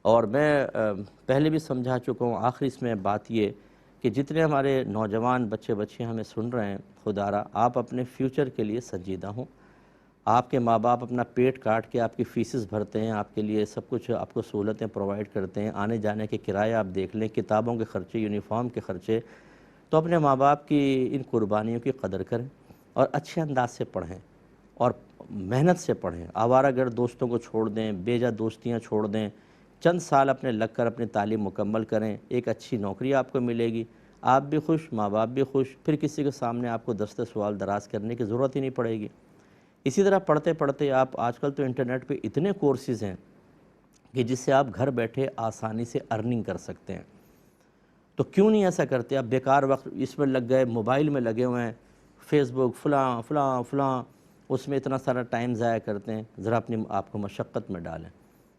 اور میں پہلے بھی سمجھا چکا ہوں، آخری اس میں بات یہ کہ جتنے ہمارے نوجوان بچے بچیاں ہمیں سن رہے ہیں، خدا را آپ اپنے فیوچر کے لیے سنجیدہ ہوں۔ آپ کے ماں باپ اپنا پیٹ کاٹ کے آپ کی فیسز بھرتے ہیں، آپ کے لیے سب کچھ آپ کو سہولتیں پرووائڈ کرتے ہیں، آنے جانے کے کرایہ آپ دیکھ لیں، کتابوں کے خرچے، یونیفارم کے خرچے، تو اپنے ماں باپ کی ان قربانیوں کی قدر کریں اور اچھے انداز سے پڑھیں اور محنت سے پڑھیں۔ آوارہ گرد دوستوں کو چھوڑ دیں، بے جا دوستیاں چھوڑ دیں، چند سال اپنے لگ کر اپنی تعلیم مکمل کریں، ایک اچھی نوکری آپ کو ملے گی، آپ بھی خوش، ماں باپ بھی خوش، پھر کسی کے سامنے آپ کو دست سوال دراز کرنے کی ضرورت ہی نہیں پڑے گی۔ اسی طرح پڑھتے پڑھتے آپ آج کل تو انٹرنیٹ پہ اتنے کورسز ہیں کہ جس سے آپ گھر بیٹھے آسانی سے ارننگ کر سکتے ہیں، تو کیوں نہیں ایسا کرتے؟ آپ بیکار وقت اس میں لگ گئے، موبائل میں لگے ہوئے ہیں، فیس بک فلاں فلاں فلاں، اس میں اتنا سارا ٹائم ضائع کرتے ہیں، ذرا اپنی آپ کو مشقت میں ڈالیں۔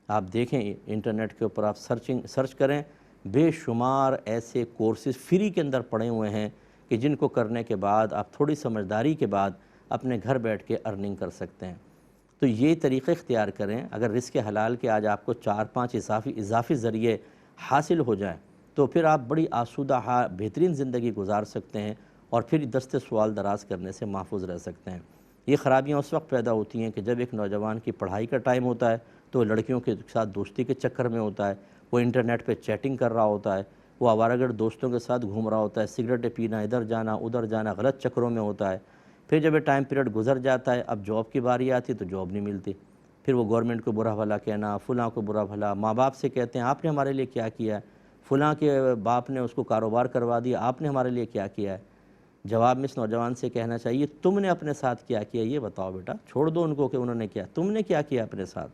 آپ دیکھیں انٹرنیٹ کے اوپر آپ سرچ کریں، بے شمار ایسے کورسز فری کے اندر پڑے ہوئے ہیں کہ جن کو کرنے کے بعد آپ تھوڑی سمجھداری کے بعد اپنے گھر بیٹھ کے ارننگ کر سکتے ہیں۔ تو یہ طریقے اختیار کریں۔ اگر رزق حلال کے آج آپ کو 4-5 اضافی ذریعے حاصل ہو جائیں تو پھر آپ بڑی آسودہ بہترین زندگی گزار سکتے ہیں اور پھر دست سوال دراز کرنے سے محفوظ رہ سکتے ہیں۔ یہ خرابیاں اس وقت پیدا ہوتی ہیں کہ جب ایک نوجوان کی پڑھائی کا ٹائم ہوتا ہے تو وہ لڑکیوں کے ساتھ دوستی کے چکر میں ہوتا ہے، وہ انٹرنیٹ پہ چیٹنگ کر رہا ہوتا ہے، وہ آوارہ گرد دوستوں کے ساتھ گھوم رہا ہوتا ہے، سگریٹیں پینا، ادھر جانا ادھر جانا، غلط چکروں میں ہوتا ہے۔ پھر جب یہ ٹائم پیریڈ گزر جاتا ہے، اب جاب کی باری آتی تو جاب نہیں ملتی، پھر وہ گورنمنٹ کو برا بھلا کہنا، فلاں کو برا بھلا، ماں باپ سے کہتے ہیں آپ نے ہمارے لیے کیا کیا ہے، فلاں کے باپ نے اس کو کاروبار کروا دیا، آپ نے ہمارے لیے کیا کیا ہے۔ جواب میں اس نوجوان سے کہنا چاہیے تم نے اپنے ساتھ کیا کیا یہ بتاؤ بیٹا، چھوڑ دو ان کو کہ انہوں نے کیا، تم نے کیا کیا اپنے ساتھ۔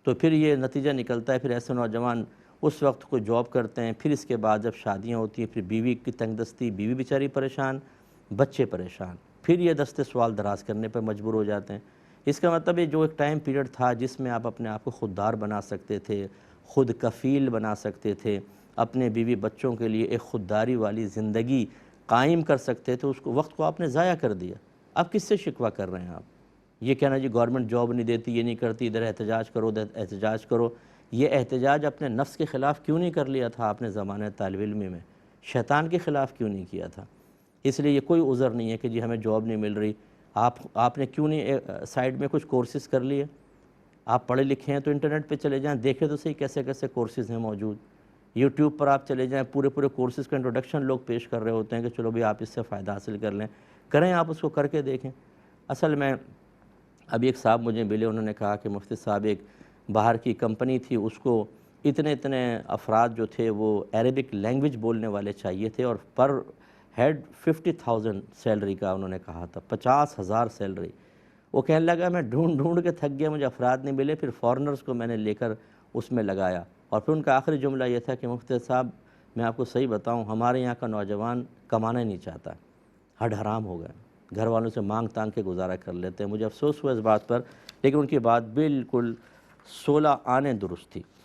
تو پھر یہ نتیجہ نکلتا ہے، پھر ایسے نوجوان اس وقت کو جاب کرتے ہیں، پھر اس کے بعد جب شادیاں ہوتی ہیں پھر بیوی کی تنگ دستی، بیوی بیچاری پریشان، بچے پریشان، پھر یہ دست سوال دراز کرنے پر مجبور ہو جاتے ہیں۔ اس کا مطلب یہ جو ایک ٹائم پیریڈ تھا جس میں آپ اپنے آپ کو خوددار بنا سکتے تھے، خود کفیل بنا سکتے تھے، اپنے بیوی بچوں کے لیے ایک خودداری والی زندگی قائم کر سکتے تھے، اس کو وقت کو آپ نے ضائع کر دیا۔ اب کس سے شکوہ کر رہے ہیں آپ؟ یہ کہنا جی گورنمنٹ جاب نہیں دیتی، یہ نہیں کرتی، ادھر احتجاج کرو ادھر احتجاج کرو۔ یہ احتجاج اپنے نفس کے خلاف کیوں نہیں کر لیا تھا آپ نے زمانہ طالب علمی میں؟ شیطان کے خلاف کیوں نہیں کیا تھا؟ اس لیے یہ کوئی عذر نہیں ہے کہ جی ہمیں جاب نہیں مل رہی، آپ نے کیوں نہیں سائڈ میں کچھ کورسز کر لیے؟ آپ پڑھے لکھے ہیں تو انٹرنیٹ پہ چلے جائیں، دیکھیں تو صحیح کیسے کیسے کورسز ہیں موجود۔ یوٹیوب پر آپ چلے جائیں، پورے پورے کورسز کا انٹروڈکشن لوگ پیش کر رہے ہوتے ہیں کہ چلو بھی آپ اس سے فائدہ حاصل کر لیں، کریں، آپ اس کو کر کے دیکھیں۔ اصل میں ابھی ایک صاحب مجھے ملے، انہوں نے کہا کہ مفتی صاحب ایک باہر کی کمپنی تھی، اس کو اتنے افراد جو تھے وہ عربک لینگویج بولنے والے چاہیے تھے، اور پر ہیڈ 50,000 سیلری کا انہوں نے کہا تھا، 50,000 سیلری۔ وہ کہنے لگا میں ڈھونڈ کے تھک گیا، مجھے افراد نہیں ملے، پھر فارنرز کو میں نے لے کر اس میں لگایا، اور پھر ان کا آخری جملہ یہ تھا کہ مفتی صاحب میں آپ کو صحیح بتاؤں، ہمارے یہاں کا نوجوان کمانا ہی نہیں چاہتا، ہڈ حرام ہو گئے، گھر والوں سے مانگ تانگ کے گزارا کر لیتے ہیں۔ مجھے افسوس ہوا اس بات پر، لیکن ان کی بات بالکل 16 آنے درست تھی۔